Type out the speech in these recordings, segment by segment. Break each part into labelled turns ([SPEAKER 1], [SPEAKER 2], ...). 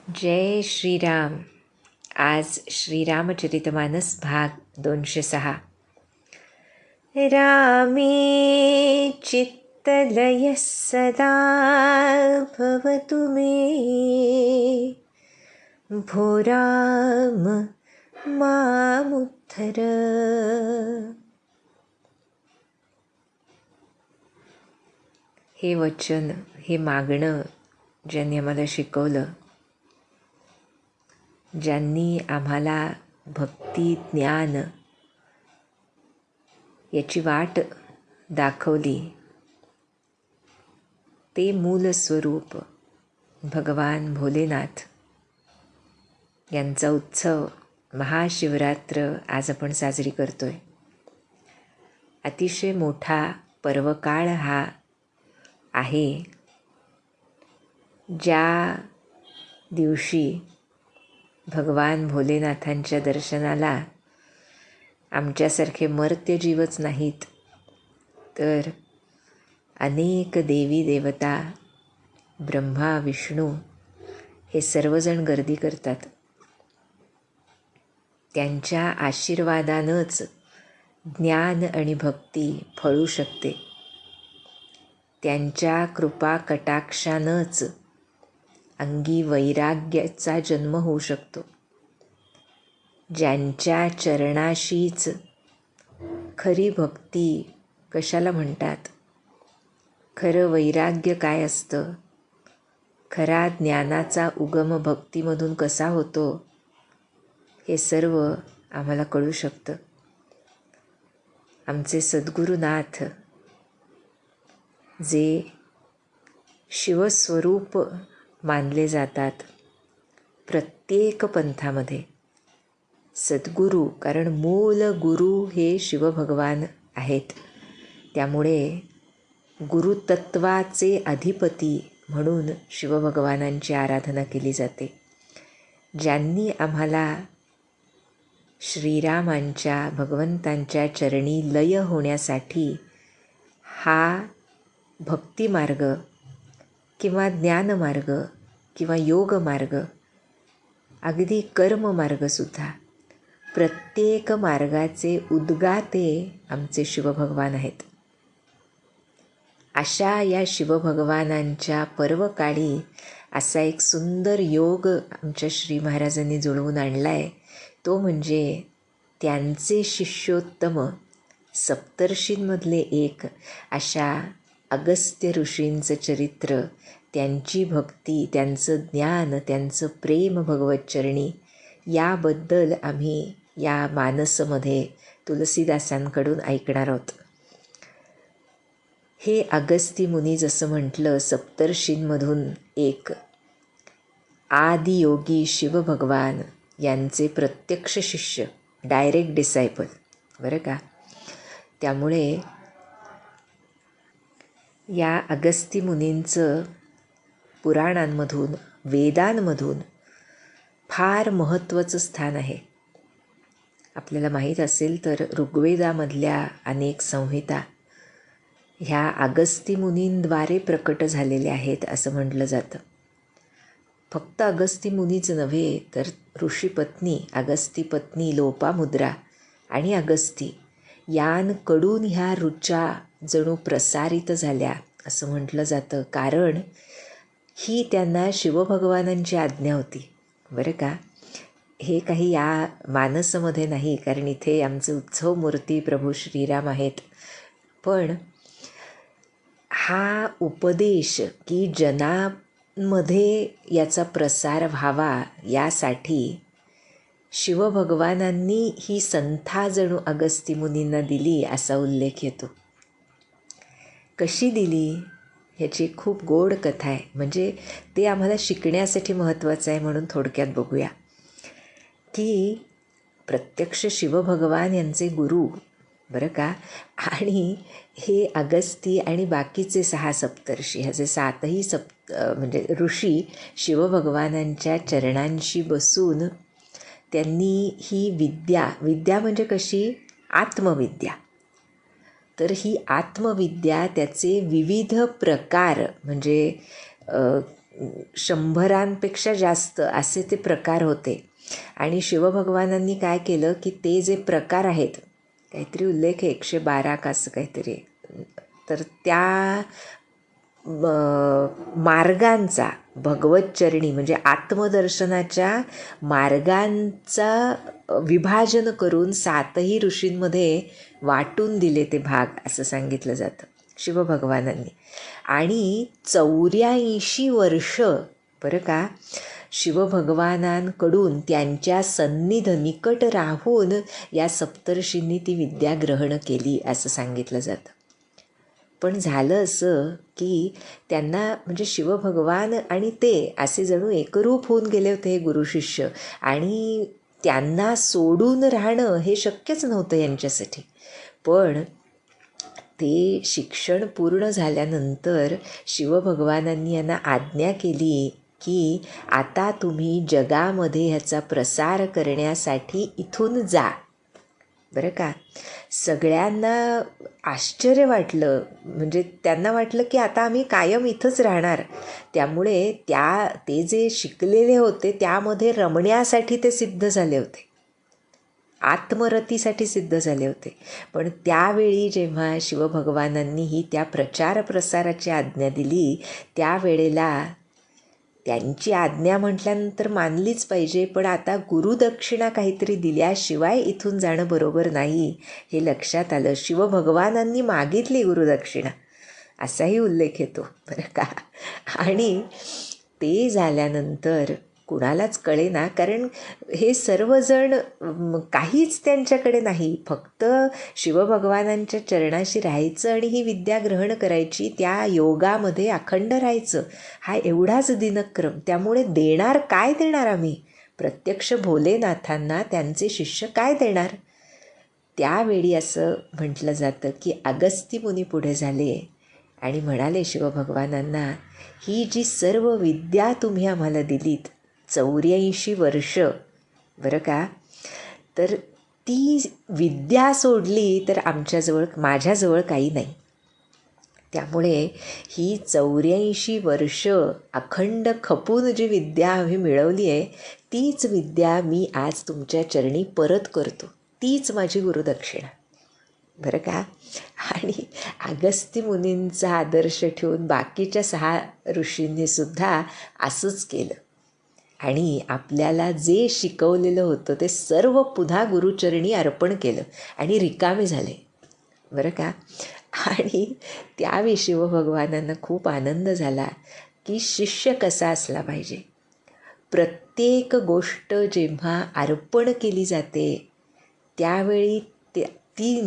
[SPEAKER 1] जय श्रीराम. आज श्रीरामचरितमानस भाग 206. रामे चित्तलयः सदा भवतु मे, भो राम मामुद्धर. हे वचन, हे मागणं ज्यांनी आम्हाला शिकवलं, ज्यांनी आम्हाला भक्ती ज्ञान याची वाट दाखवली, ते मूल स्वरूप भगवान भोलेनाथ यांचा उत्सव महाशिवरात्र आज आपण साजरी करतोय. अतिशय मोठा पर्वकाळ हा आहे, ज्या दिवशी भगवान भोलेनाथांच्या दर्शनाला आमच्यासारखे मर्त्य जीवच नाहीत, तर अनेक देवी देवता, ब्रह्मा विष्णू हे सर्वजण गर्दी करतात. त्यांच्या आशीर्वादानंच ज्ञान आणि भक्ती फळू शकते. त्यांच्या कृपा कटाक्षानंच अंगी वैराग्याचा जन्म होऊ शकतो. ज्यांच्या चरणाशीच खरी भक्ती कशाला म्हणतात, खरं वैराग्य काय असतं, खरा ज्ञानाचा उगम भक्तीमधून कसा होतो, हे सर्व आम्हाला कळू शकतं. आमचे सद्गुरुनाथ जे शिवस्वरूप मानले जातात प्रत्येक पंथामध्ये, सद्गुरू, कारण मूल गुरु हे शिवभगवान आहेत. त्यामुळे गुरुतत्वाचे अधिपती म्हणून शिवभगवानांची आराधना केली जाते. ज्यांनी आम्हाला श्रीरामांच्या भगवंतांच्या चरणी लय होण्यासाठी हा भक्तिमार्ग किंवा ज्ञानमार्ग किंवा योगमार्ग, अगदी कर्ममार्गसुद्धा, प्रत्येक मार्गाचे उद्गाते आमचे शिवभगवान आहेत. अशा या शिवभगवानांच्या पर्वकाळी असा एक सुंदर योग आमच्या श्री महाराजांनी जुळवून आणला आहे. तो म्हणजे त्यांचे शिष्योत्तम सप्तर्षींमधले एक अशा अगस्त्य ऋषींचं चरित्र, त्यांची भक्ती, त्यांचं ज्ञान, त्यांचं प्रेम भगवतचरणी, याबद्दल आम्ही या मानसमध्ये तुलसीदासांकडून ऐकणार आहोत. हे अगस्ती मुनी, जसं म्हटलं, सप्तर्षींमधून एक आदियोगी शिवभगवान यांचे प्रत्यक्ष शिष्य, डायरेक्ट डिसायपल, बरं का. त्यामुळे या अगस्ती मुनींचं पुराणांमधून, वेदांमधून फार महत्त्वाचं स्थान आहे. आपल्याला माहीत असेल तर ऋग्वेदामधल्या अनेक संहिता ह्या अगस्ती मुनींद्वारे प्रकट झालेल्या आहेत असं म्हटलं जातं. फक्त अगस्ती मुनीच नव्हे, तर ऋषीपत्नी, अगस्ती पत्नी लोपामुद्रा आणि अगस्ती यांकडून ह्या ऋचा जणू प्रसारित झाल्या असं म्हटलं जातं. कारण ही त्यांना शिवभगवानांची आज्ञा होती, बरं का. हे काही या मानसमध्ये नाही, कारण इथे आमचे उत्सव मूर्ती प्रभू श्रीराम आहेत. पण हा उपदेश की जनामध्ये याचा प्रसार व्हावा, यासाठी शिवभगवानांनी ही संथा जणू अगस्ती मुनींना दिली असा उल्लेख येतो. कशी दिली ह्याची खूप गोड कथा आहे. म्हणजे ते आम्हाला शिकण्यासाठी महत्त्वाचं आहे, म्हणून थोडक्यात बघूया की प्रत्यक्ष शिवभगवान यांचे गुरु, बरं का, आणि हे अगस्ती आणि बाकीचे 6 सप्तर्षी, ह्याचे 7ही म्हणजे ऋषी शिवभगवानांच्या चरणांशी बसून त्यांनी ही विद्या म्हणजे कशी, आत्मविद्या, तर ही आत्मविद्या त्याचे विविध प्रकार, म्हणजे 100पेक्षा जास्त असे ते प्रकार होते. आणि शिवभगवानांनी काय केलं की ते जे प्रकार आहेत, काहीतरी उल्लेख आहे 112 का असं काहीतरी, तर त्या मार्गांचा भगवतचरणी म्हणजे आत्मदर्शनाच्या मार्गांचा विभाजन करून 7ही ऋषींमध्ये वाटून दिले ते भाग, असं सांगितलं जातं शिवभगवानांनी. आणि 84 वर्ष बरं का, शिवभगवानांकडून त्यांच्या सन्निध निकट राहून या सप्तर्षींनी ती विद्या ग्रहण केली असं सांगितलं जातं. पण झालं असं की त्यांना म्हणजे शिवभगवान आणि ते असे जणू एकरूप होऊन गेले होते हे गुरु शिष्य, आणि त्यांना सोडून राहणं हे शक्यच नव्हतं यांच्यासाठी. पण ते शिक्षण पूर्ण झाल्यानंतर शिवभगवानांनी यांना आज्ञा केली की आता तुम्ही जगामध्ये ह्याचा प्रसार करण्यासाठी इथून जा. बरं का, सगळ्यांना आश्चर्य वाटलं, म्हणजे त्यांना वाटलं की आता आम्ही कायम इथंच राहणार. त्यामुळे ते जे शिकलेले होते त्यामध्ये रमण्यासाठी ते सिद्ध झाले होते, आत्मरतीसाठी सिद्ध झाले होते. पण त्यावेळी जेव्हा शिवभगवानांनी ही त्या प्रचार प्रसाराची आज्ञा दिली, त्यावेळेला त्यांची आज्ञा म्हटल्यानंतर मानलीच पाहिजे, पण आता गुरुदक्षिणा काहीतरी दिल्याशिवाय इथून जाणं बरोबर नाही हे लक्षात आलं. शिवभगवानांनी मागितली गुरुदक्षिणा असाही उल्लेख येतो बरं का. आणि ते झाल्यानंतर कुणालाच कळेना, कारण हे सर्वजण काहीच त्यांच्याकडे नाही, फक्त शिवभगवानांच्या चरणाशी राहायचं आणि ही विद्या ग्रहण करायची, त्या योगामध्ये अखंड राहायचं, हा एवढाच दिनक्रम. त्यामुळे देणार काय देणार आम्ही, प्रत्यक्ष भोलेनाथांना त्यांचे शिष्य काय देणार. त्यावेळी असं म्हटलं जातं की अगस्ती मुनी पुढे झाले आणि म्हणाले शिवभगवानांना, ही जी सर्व विद्या तुम्ही आम्हाला दिलीत 84 वर्ष बरं का, तर ती विद्या सोडली तर माझ्याजवळ काही नाही. त्यामुळे ही 84 वर्ष अखंड खपून जी विद्या आम्ही मिळवली आहे, तीच विद्या मी आज तुमच्या चरणी परत करतो, तीच माझी गुरुदक्षिणा बरं का. आणि अगस्ती मुनींचा आदर्श ठेवून बाकीच्या 6 ऋषींनी सुद्धा असंच केलं आणि आपल्याला जे शिकवलेलं होतं ते सर्व पुन्हा गुरुचरणी अर्पण केलं आणि रिकामे झाले बरं का. आणि त्यावेळी शिवभगवानांना खूप आनंद झाला की शिष्य कसा असला पाहिजे. प्रत्येक गोष्ट जेव्हा अर्पण केली जाते त्यावेळी ती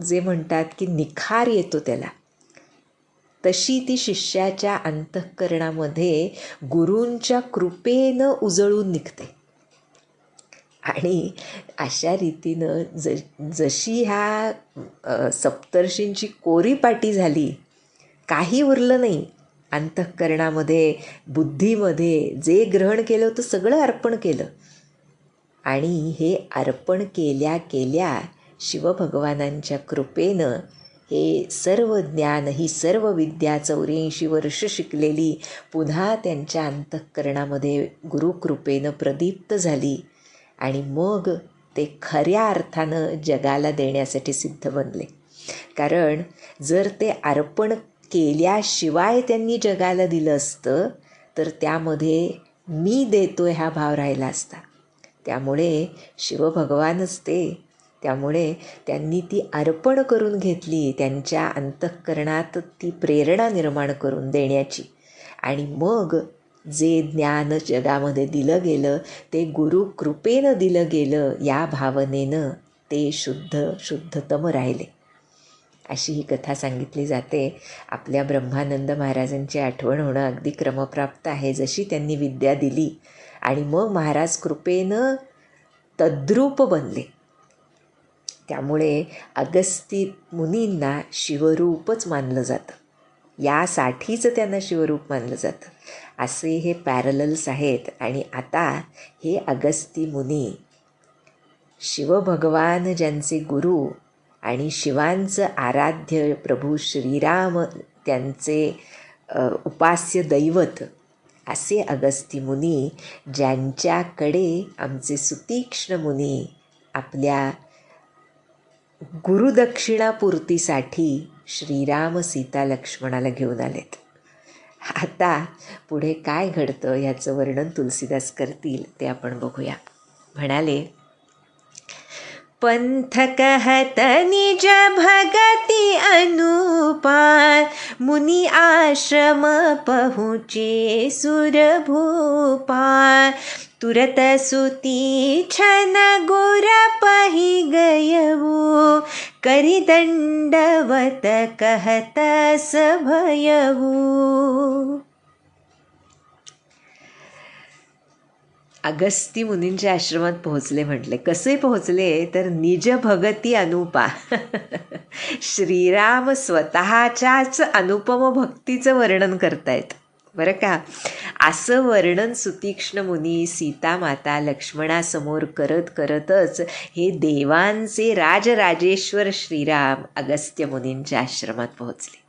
[SPEAKER 1] जे म्हणतात की निखार येतो त्याला, तशी ती शिष्याच्या अंतःकरणामध्ये गुरूंच्या कृपेनं उजळून निघते. आणि अशा रीतीनं जशी ह्या सप्तर्षींची कोरीपाटी झाली, काही उरलं नाही अंतःकरणामध्ये, बुद्धीमध्ये, जे ग्रहण केलं होतं सगळं अर्पण केलं. आणि हे अर्पण केल्या केल्या शिवभगवानांच्या कृपेनं हे सर्व ज्ञान, ही सर्व विद्या 84 वर्ष शिकलेली पुन्हा त्यांच्या अंतःकरणामध्ये गुरुकृपेनं प्रदीप्त झाली आणि मग ते खऱ्या अर्थानं जगाला देण्यासाठी सिद्ध बनले. कारण जर ते अर्पण केल्याशिवाय त्यांनी जगाला दिलं असतं तर त्यामध्ये मी देतोय हा भाव राहिला असता. त्यामुळे शिवभगवानच ते, त्यामुळे त्यांनी ती अर्पण करून घेतली, त्यांच्या अंतःकरणात ती प्रेरणा निर्माण करून देण्याची. आणि मग जे ज्ञान जगामध्ये दिलं गेलं ते गुरुकृपेनं दिलं गेलं, या भावनेनं ते शुद्धतम राहिले. अशी ही कथा सांगितली जाते. आपल्या ब्रह्मानंद महाराजांची आठवण होणं अगदी क्रमप्राप्त आहे. जशी त्यांनी विद्या दिली आणि मग महाराज कृपेनं तद्रूप बनले, त्यामुळे अगस्ती मुनींना शिवरूपच मानलं जातं, यासाठीच त्यांना शिवरूप मानलं जातं. असे हे पॅरलल्स आहेत. आणि आता हे अगस्ती मुनी शिवभगवान ज्यांचे गुरु आणि शिवांचं आराध्य प्रभू श्रीराम त्यांचे उपास्य दैवत असे अगस्ती मुनी, ज्यांच्याकडे आमचे सुतीक्ष्ण मुनी आपल्या गुरुदक्षिणापूर्तीसाठी श्रीराम सीता लक्ष्मणाला घेऊन आलेत. आता पुढे काय घडतं ह्याचं वर्णन तुलसीदास करतील, ते आपण बघूया. म्हणाले, पंथ कहत निज भगति अनुपार, मुनि आश्रम पहुँचे सुर भूपार, तुरत सुती छन गुर पहि गयहु, करि दंडवत कहत सभयहु. अगस्ती मुनींच्या आश्रमात पोहोचले. म्हटले कसे पोहोचले तर निज भगती अनुपा श्रीराम स्वतःच्याच अनुपम भक्तीचं वर्णन करतायत बरं का. असं वर्णन सुतीक्ष्ण मुनी सीता माता लक्ष्मणासमोर करतच हे देवांचे राजराजेश्वर श्रीराम अगस्त्य मुनींच्या आश्रमात पोहोचले.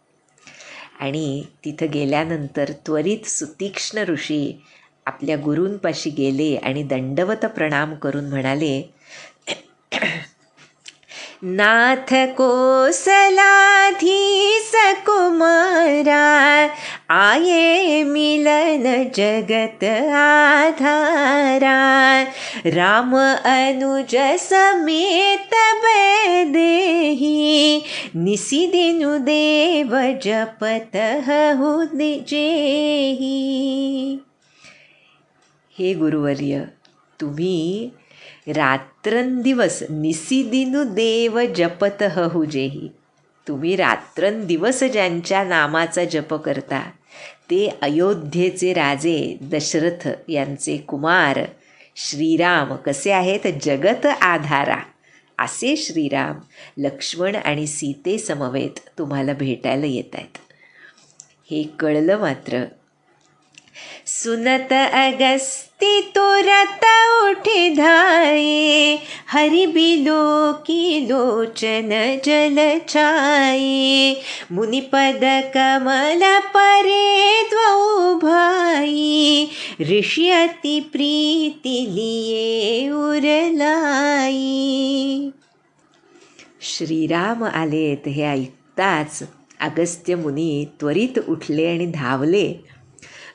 [SPEAKER 1] आणि तिथं गेल्यानंतर त्वरित सुतीक्ष्ण ऋषी आपल्या गुरूंपाशी गेले आणि दंडवत प्रणाम करून म्हणाले, नाथ कोसलाधीस कुमारा, आये मिलन जगत आधारा, राम अनुज समेत बैदेही, निसी दिनु देव जपत हहु जेही. हे गुरुवर्य, तुम्ही रात्रंदिवस निसिदिनु देव जपत हहु जेही, तुम्ही रात्रंदिवस ज्यांच्या नामाचा जप करता ते अयोध्येचे राजे दशरथ यांचे कुमार श्रीराम कसे आहेत, जगत आधारा असे श्रीराम लक्ष्मण आणि सीते समवेत तुम्हाला भेटायला येत आहेत. हे कळलं मात्र सुनत अगस्ती तुरत उठी धाये, हरि बिलो की लोचन जल छाये, मुनिपद कमल परे द्वौ भाई, ऋषि अति प्रीति लिए उरलाई. श्रीराम आलेत हे ऐकताच अगस्त्य मुनी त्वरित उठले आणि धावले.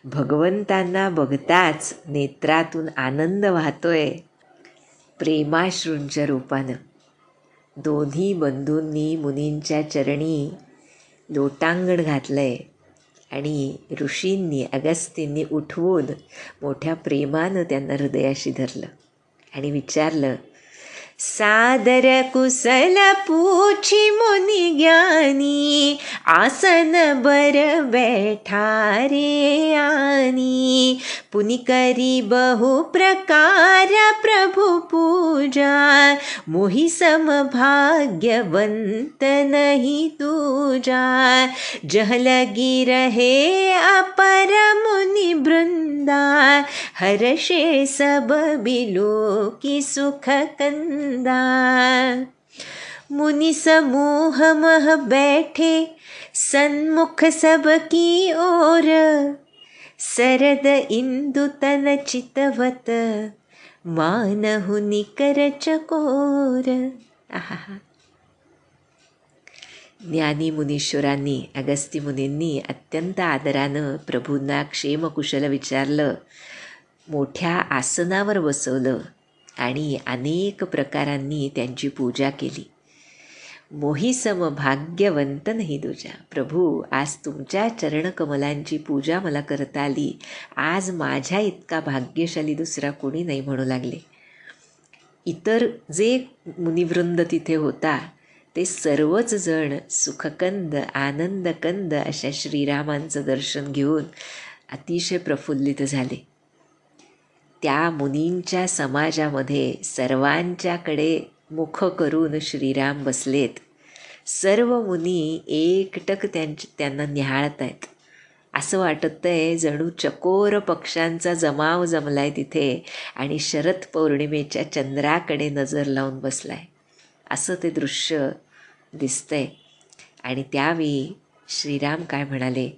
[SPEAKER 1] भगवंतांना बघताच नेत्रातून आनंद वाहतोय प्रेमाश्रूंच्या रूपानं. दोन्ही बंधूंनी मुनींच्या चरणी लोटांगण घातलंय आणि ऋषींनी अगस्तींनी उठवून मोठ्या प्रेमानं त्यांना हृदयाशी धरलं आणि विचारलं, सादर कुशल पूछी मुनि ज्ञानी, आसन बर बैठा रे आनी, पुनि करी बहु प्रकार प्रभु पूजा, मोहि सम भाग्यवंत नहीं दूजा, जह लगी रहे अपर मुनि वृंदा, हर्षे सब बिलो की सुख कंदा. मुनि समूह मह बैठे सन्मुख सबकी ओर, सरद इंदु तन चितवत, मानहु निकर चकोर. आहा. ज्ञानी मुनीश्वरांनी अगस्ती मुनींनी अत्यंत आदरानं प्रभूंना क्षेमकुशल विचारलं, मोठ्या आसनावर बसवलं आणि अनेक प्रकारांनी त्यांची पूजा केली. मोही सम भाग्यवंत नाही दूजा, प्रभू आज तुमच्या चरणकमलांची पूजा मला करता आली, आज माझ्या इतका भाग्यशाली दुसरा कोणी नाही म्हणू लागले. इतर जे मुनिवृंद तिथे होता ते सर्वच जण सुखकंद आनंदकंद अशा श्रीरामांचं दर्शन घेऊन अतिशय प्रफुल्लित झाले. त्या मुनींच्या समाजामध्ये सर्वांच्याकडे मुख करून श्रीराम बसलेत. सर्व मुनी एकटक त्यांना निहाळत आहेत. असं वाटत आहे जणू चकोर पक्ष्यांचा जमाव जमलाय तिथे आणि शरद पौर्णिमेच्या चंद्राकडे नजर लावून बसलाय असं ते दृश्य दिसतंय. आणि त्यावेळी श्रीराम काय म्हणाले,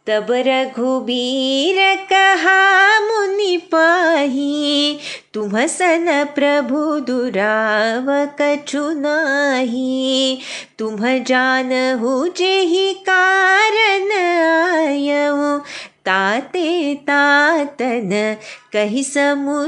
[SPEAKER 1] तब रघुबीर कहा मुनि पाही, तुम सन प्रभु दुराव कछु नाही। तुम जानहु जेहि कारण आयऊ, ताते तातन कहि समुझायऊ।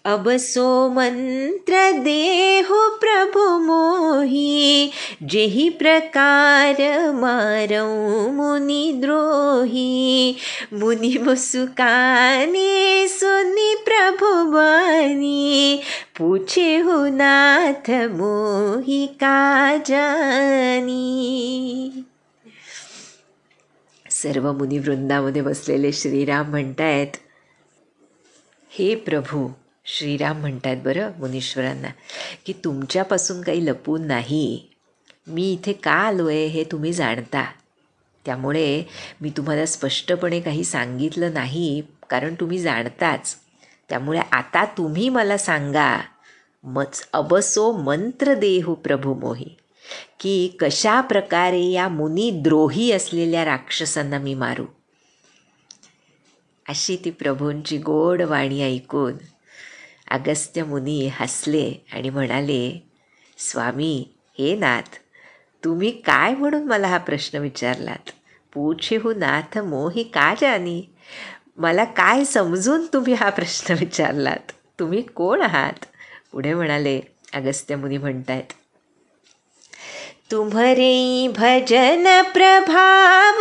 [SPEAKER 1] अब सो मंत्र देहु प्रभु मोहि, जेहि प्रकार मारऊ मुनि द्रोही। मुनि मुसुकाने सुनि प्रभु बानी, पूछे हो नाथ मोहि का जानी। सर्व मुनिवृंदामध्ये बसलेले श्रीराम म्हणतायत, हे प्रभू, श्रीराम म्हणतायत बरं मुनीश्वरांना, की तुमच्यापासून काही लपून नाही. मी इथे का आलो आहे हे तुम्ही जाणता, त्यामुळे मी तुम्हाला स्पष्टपणे काही सांगितलं नाही, कारण तुम्ही जाणताच. त्यामुळे आता तुम्ही मला सांगा, अबसो मंत्र देहू प्रभू मोही, की कशा प्रकारे या मुनिद्रोही असलेल्या राक्षसांना मी मारू. अशी ती प्रभूंची गोड वाणी ऐकून अगस्त्य मुनी हसले आणि म्हणाले, स्वामी, हे नाथ, तुम्ही काय म्हणून मला हा प्रश्न विचारलात? पूछेहु नाथ मोहि का जानी. मला काय समजून तुम्ही हा प्रश्न विचारलात? तुम्ही कोण आहात? पुढे म्हणाले, अगस्त्य मुनी म्हणतायत, तुम्हरे भजन प्रभाव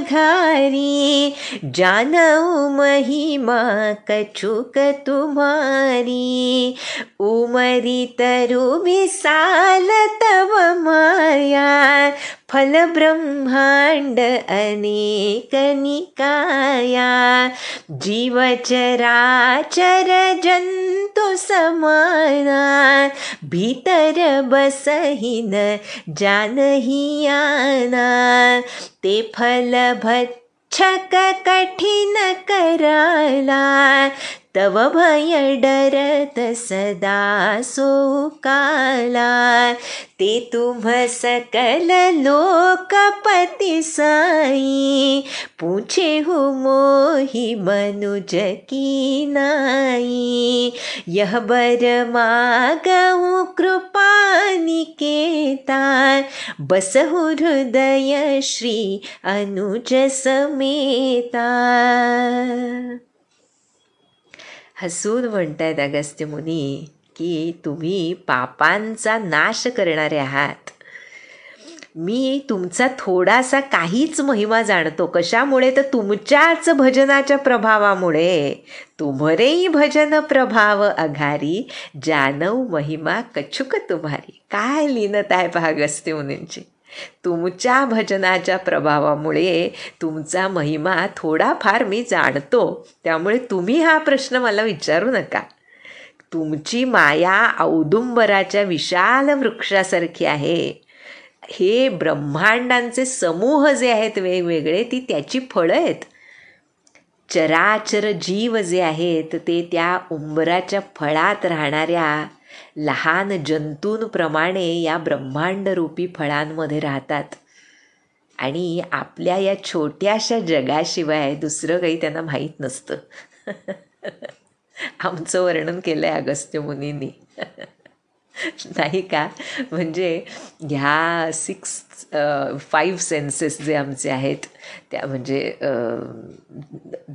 [SPEAKER 1] घारी, जानऊ महिमा कछुक तुम्हारी। उमरी तरु विशाल तव माया, फल ब्रह्मांड अनेक निकाया। जीव चराचर जंतु समाना, भीतर बसहीन जानही आना। ते फल भक्षक कठिन कराला, तव भय डरत सदा सोकाला। ते तुम सकल लोकपति साई, पूछे हो मोहि मनुज की नाई। यह बर मागहु कृपा निकेता, बसहु हृदय श्री अनुज समेता। हसून म्हणतायत अगस्त्य मुनी, की तुम्ही पापांचा नाश करणारे आहात. मी तुमचा थोडासा काहीच महिमा जाणतो. कशामुळे? तर तुमच्याच भजनाच्या प्रभावामुळे. तुम्हरेही भजन प्रभाव अघारी, जानऊ महिमा कछुक तुम्हारी. काय लीनत आहे पहा अगस्त्य मुनींची. तुमच्या भजनाच्या प्रभावामुळे तुमचा महिमा थोडाफार मी जाणतो, त्यामुळे तुम्ही हा प्रश्न मला विचारू नका. तुमची माया औदुंबराच्या विशाल वृक्षासारखी आहे. हे ब्रह्मांडांचे समूह जे आहेत वेगवेगळे, ती त्याची फळं आहेत. चराचर जीव जे आहेत ते त्या उंबराच्या फळात राहणाऱ्या लहान जंतूंप्रमाणे या ब्रह्मांडरूपी फळांमध्ये राहतात. आणि आपल्या या छोट्याशा जगाशिवाय दुसरं काही त्यांना माहीत नसतं. आमचं वर्णन केलं आहे अगस्त्य मुनींनी. नाही का? म्हणजे ह्या 5 सेन्सेस जे आमचे आहेत, त्या म्हणजे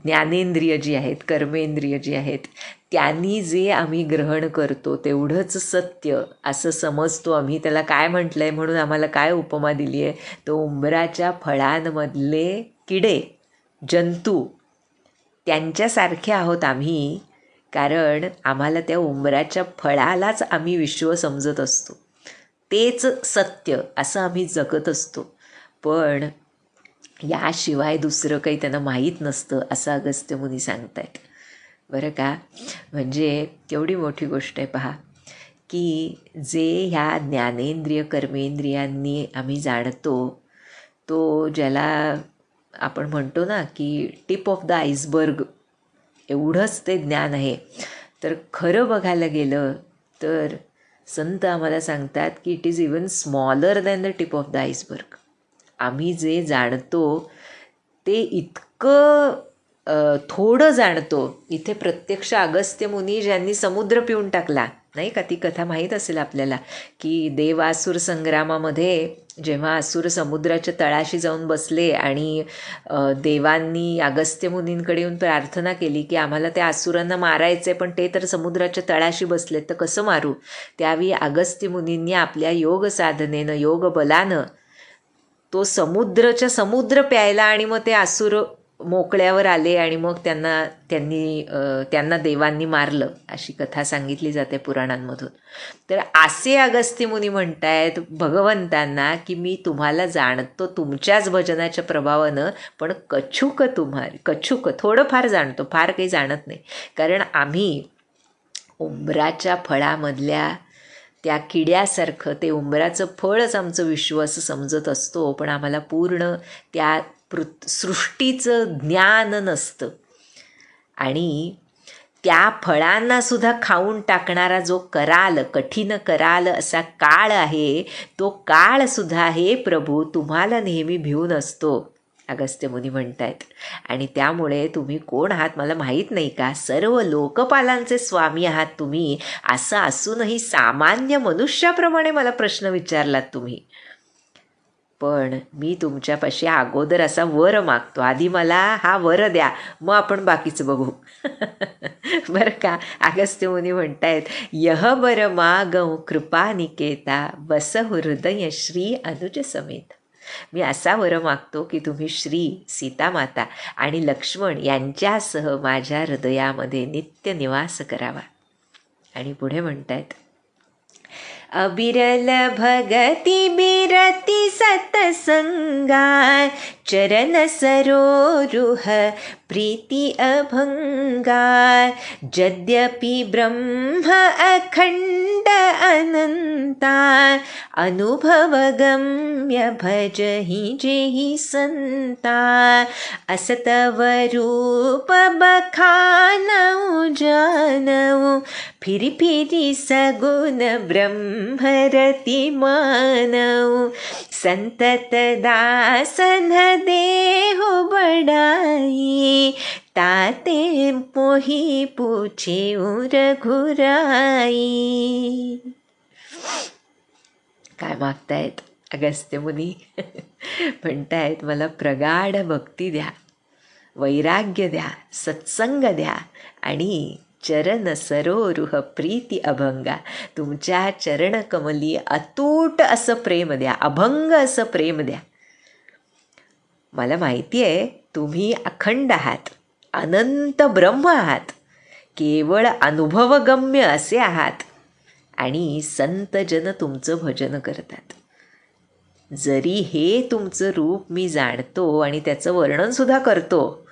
[SPEAKER 1] ज्ञानेंद्रिय जी आहेत, कर्मेंद्रिय जी आहेत, त्यांनी जे आम्ही ग्रहण करतो तेवढंच सत्य असं समजतो आम्ही. त्याला काय म्हटलं आहे म्हणून आम्हाला काय उपमा दिली आहे? तो उंबराच्या फळांमधले किडे, जंतू, त्यांच्यासारखे आहोत आम्ही. कारण आम्हाला त्या उंबराच्या फळालाच आम्ही विश्व समजत असतो, तेच सत्य असं आम्ही जगत असतो. पण याशिवाय दुसरं काही त्यांना माहीत नसतं, असं अगस्त्य मुनी सांगतायत बरं का. म्हणजे केवढी मोठी गोष्ट आहे पहा, की जे ह्या ज्ञानेंद्रिय कर्मेंद्रियांनी आम्ही जाणतो, तो ज्याला आपण म्हणतो ना की टिप ऑफ द आईसबर्ग एवढंच ते ज्ञान आहे. तर खरं बघायला गेलं तर संत आम्हाला सांगतात की it is even smaller than the tip of the iceberg. आम्ही जे जाणतो ते इतकं थोडं जाणतो. इथे प्रत्यक्ष अगस्त्य मुनी ज्यांनी समुद्र पिऊन टाकला, नाही का, ती कथा माहीत असेल आपल्याला, की देवासुर संग्रामामध्ये जेव्हा असुर समुद्राच्या तळाशी जाऊन बसले आणि देवांनी अगस्त्य मुनींकडे येऊन प्रार्थना केली की आम्हाला त्या असुरांना मारायचे, पण ते तर समुद्राच्या तळाशी बसलेत, तर कसं मारू. त्यावेळी अगस्त्य मुनींनी आपल्या योग साधनेनं, योग बलानं तो समुद्र प्यायला आणि मग ते असुर मोकळ्यावर आले आणि मग त्यांना देवांनी मारलं, अशी कथा सांगितली जाते पुराणांमधून. तर असे अगस्त्य मुनी म्हणतायत भगवंतांना की मी तुम्हाला जाणतो तुमच्याच भजनाच्या प्रभावानं, पण कछुक थोडंफार जाणतो, फार काही जाणत नाही. कारण आम्ही उंबराच्या फळामधल्या त्या किड्यासारखं, ते उंबराचं फळच आमचं विश्व असं समजत असतो, पण आम्हाला पूर्ण त्या सृष्टीचं ज्ञान नसतं. आणि त्या फळांनासुद्धा खाऊन टाकणारा जो कठीण कराल असा काळ आहे, तो काळसुद्धा हे प्रभू तुम्हाला नेहमी भिवून असतो, अगस्त्य मुनी म्हणतायत. आणि त्यामुळे तुम्ही कोण आहात मला माहीत नाही का, सर्व लोकपालांचे स्वामी आहात तुम्ही, असं असूनही सामान्य मनुष्याप्रमाणे मला प्रश्न विचारलात तुम्ही. पण मी तुमच्यापाशी अगोदर असा वर मागतो, आधी मला हा वर द्या, मग आपण बाकीचं बघू. बरं का. अगस्त्य मुनी म्हणतायत, यह बर मागं कृपा निकेता, बस हृदय श्री अनुज समेत. मी असा वर मागतो की तुम्ही श्री सीतामाता आणि लक्ष्मण यांच्यासह माझ्या हृदयामध्ये नित्य निवास करावा. आणि पुढे म्हणतायत, अबिरल भगती बिरती सतसंगा, चरण सरोरुह प्रीती अभंगा, यद्यपि ब्रह्म अखंड अनंता, अनुभव गम्य भजहि जेहि संता, असतव रूप बखानऊ जानऊ, फिरी फिरी सगुण ब्रह्मरति मानऊ, संतत दासन देहु बड़ाई, ताते मोहि पूछे रघुराई. काय मागतायत अगस्त्य मुनी? म्हणतायत, मला प्रगाढ भक्ती द्या, वैराग्य द्या, सत्संग द्या आणि चरण सरोरुह प्रीती अभंगा, तुमच्या चरणकमली अतूट असं प्रेम द्या, अभंग असं प्रेम द्या. मला माहिती आहे तुम्ही अखंड आहात, अनंत ब्रह्म आहात, केवळ अनुभवगम्य असे आहात आणि संतजन तुमचं भजन करतात. जरी हे तुमचं रूप मी जाणतो आणि त्याचं वर्णनसुद्धा करतो,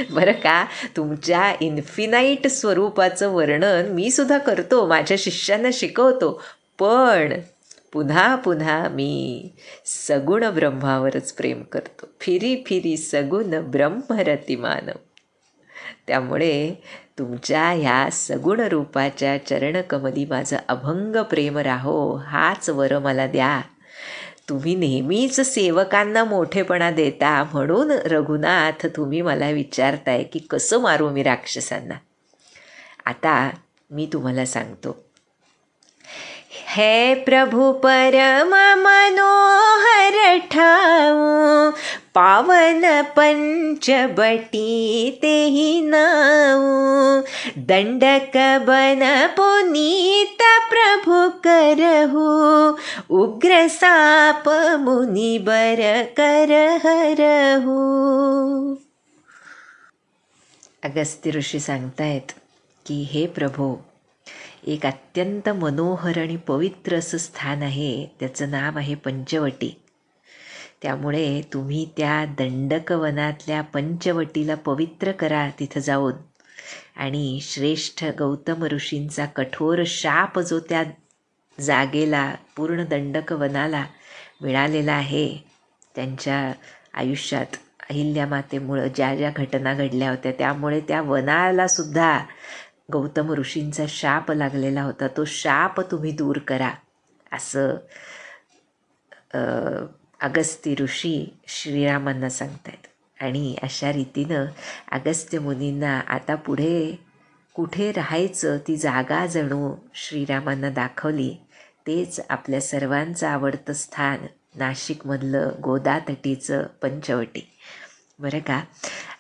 [SPEAKER 1] बरं का, तुमच्या इन्फिनाईट स्वरूपाचं वर्णन मी सुद्धा करतो, माझ्या शिष्यांना शिकवतो, पण पुन्हा पुन्हा मी सगुण ब्रह्मावरच प्रेम करतो. फिरी फिरी सगुण ब्रह्मरति मानव. त्यामुळे तुमच्या ह्या सगुण रूपाच्या चरणकमली माझं अभंग प्रेम राहो, हाच वर मला द्या. तुम्ही नेहमीच सेवकांना मोठेपणा देता, म्हणून रघुनाथ तुम्ही मला विचारताय की कसं मारू मी राक्षसांना. आता मी तुम्हाला सांगतो, हे प्रभु परम मनोहर ठाऊ, पावन पंचबटी तेहि नाऊ, दंडक बन पुनीत प्रभु करहु, उग्र साप मुनि बर कर हरहु. अगस्त्य ऋषी सांगतायत की हे प्रभो, एक अत्यंत मनोहर आणि पवित्र असं स्थान आहे, त्याचं नाव आहे पंचवटी. त्यामुळे तुम्ही त्या दंडकवनातल्या पंचवटीला पवित्र करा तिथं जाऊन. आणि श्रेष्ठ गौतम ऋषींचा कठोर शाप जो त्या जागेला, पूर्ण दंडकवनाला मिळालेला आहे, त्यांच्या आयुष्यात अहिल्यामातेमुळं ज्या ज्या घटना घडल्या होत्या, त्यामुळे त्या वनाला सुद्धा गौतम ऋषींचा शाप लागलेला होता, तो शाप तुम्ही दूर करा, असं अगस्ती ऋषी श्रीरामांना सांगतायत. आणि अशा रीतीनं अगस्त्य मुनींना आता पुढे कुठे राहायचं ती जागा जणू श्रीरामांना दाखवली. तेच आपल्या सर्वांचं आवडतं स्थान नाशिकमधलं गोदातटीचं पंचवटी. बरं का,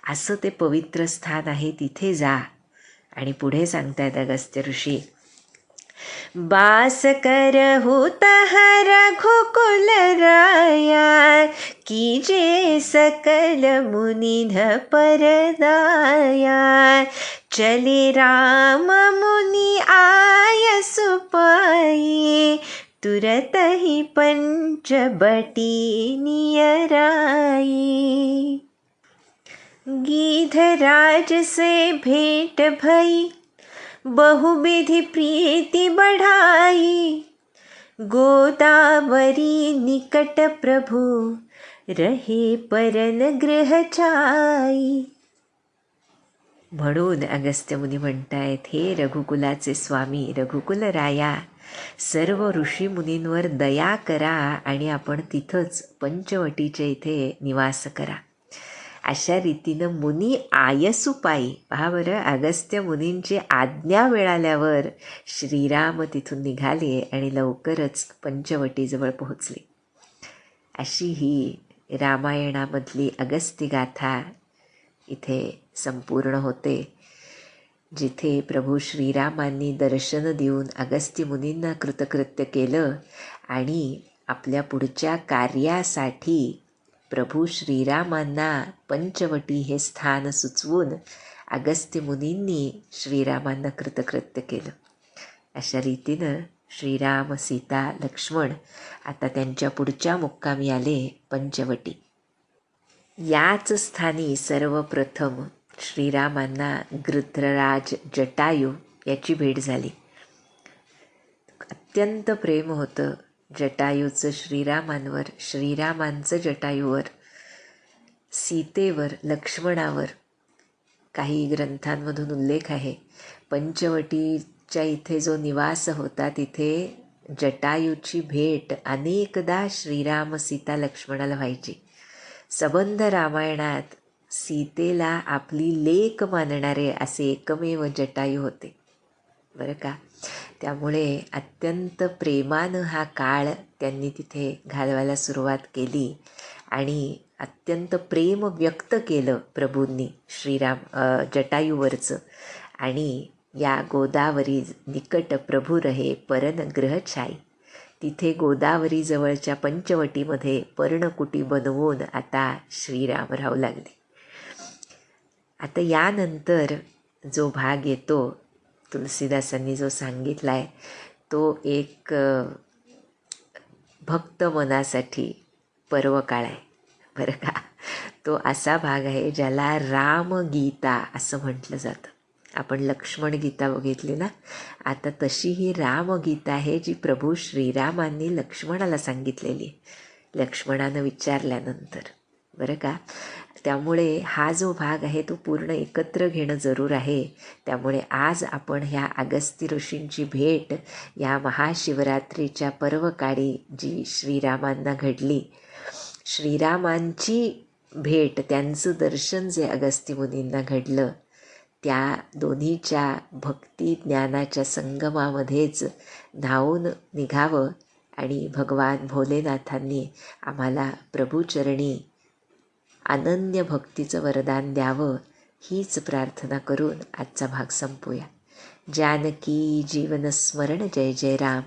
[SPEAKER 1] असं ते पवित्र स्थान आहे. तिथे जा. आणि पुढे सांगतायत अगस्त्य ऋषी, बास करहु तह रघुकुल राया, कीजे सकल मुनिध परदाया, चले राम मुनि आय सुपाई, तुरत ही पंचबटी नियराई। गिधराज से भेंट भई, बहुविधि प्रीति बढ़ाई, गोदावरी निकट प्रभु रहे परन गृह छाई। म्हणून अगस्त्य मुनी म्हणतायत, हे रघुकुलाचे स्वामी रघुकुल राया, सर्व ऋषी मुनींवर दया करा आणि आपण तिथंच पंचवटीच्या इथे निवास करा. अशा रीतीनं मुनी आयसू पायी, पहा बरं, अगस्त्य मुनींची आज्ञा मिळाल्यावर श्रीराम तिथून निघाले आणि लवकरच पंचवटीजवळ पोहोचले. अशी ही रामायणामधली अगस्ती गाथा इथे संपूर्ण होते, जिथे प्रभू श्रीरामांनी दर्शन देऊन अगस्त्य मुनींना कृतकृत्य केलं आणि आपल्या पुढच्या कार्यासाठी प्रभू श्रीरामांना पंचवटी हे स्थान सुचवून अगस्त्य मुनींनी श्रीरामांना कृतकृत्य केलं. अशा रीतीनं श्रीराम, सीता, लक्ष्मण आता त्यांच्या पुढच्या मुक्कामी आले पंचवटी. याच स्थानी सर्वप्रथम श्रीरामांना गृध्रराज जटायू याची भेट झाली. अत्यंत प्रेम होतं जटायूचं श्रीरामांवर, श्रीरामांचं जटायूवर, सीतेवर, लक्ष्मणावर. काही ग्रंथांमधून उल्लेख आहे, पंचवटीच्या इथे जो निवास होता तिथे जटायूची भेट अनेकदा श्रीराम, सीता, लक्ष्मणाला व्हायची. सबंध रामायणात सीतेला आपली लेक मानणारे असे एकमेव जटायू होते. बरं का, त्यामुळे अत्यंत प्रेमानं हा काळ त्यांनी तिथे घालवायला सुरुवात केली आणि अत्यंत प्रेम व्यक्त केलं प्रभूंनी जटायूवरचं. आणि या गोदावरी निकट प्रभू रहे परन ग्रह छाई, तिथे गोदावरीजवळच्या पंचवटीमध्ये पर्णकुटी बनवून आता श्रीराम राहू लागले. आता यानंतर जो भाग येतो तुलसीदासांनी जो सांगितला आहे तो एक भक्त मनासाठी पर्वकाळ आहे. बरं का, तो असा भाग आहे ज्याला रामगीता असं म्हटलं जातं. आपण लक्ष्मण गीता बघितली ना, आता तशी ही रामगीता आहे जी प्रभू श्रीरामांनी लक्ष्मणाला सांगितलेली, लक्ष्मणानं विचारल्यानंतर. बरं का, त्यामुळे हा जो भाग आहे तो पूर्ण एकत्र घेणं जरूर आहे. त्यामुळे आज आपण ह्या अगस्ती ऋषींची भेट या महाशिवरात्रीच्या पर्वकाळी जी श्रीरामांना घडली, श्रीरामांची भेट, त्यांचं दर्शन जे अगस्ती मुनींना घडलं, त्या दोन्हीच्या भक्ती ज्ञानाच्या संगमामध्येच न्हावून निघावं आणि भगवान भोलेनाथांनी आम्हाला प्रभूचरणी अनन्य भक्तीचं वरदान द्यावं, हीच प्रार्थना करून आजचा भाग संपूया. जानकी जीवन स्मरण, जय जय राम.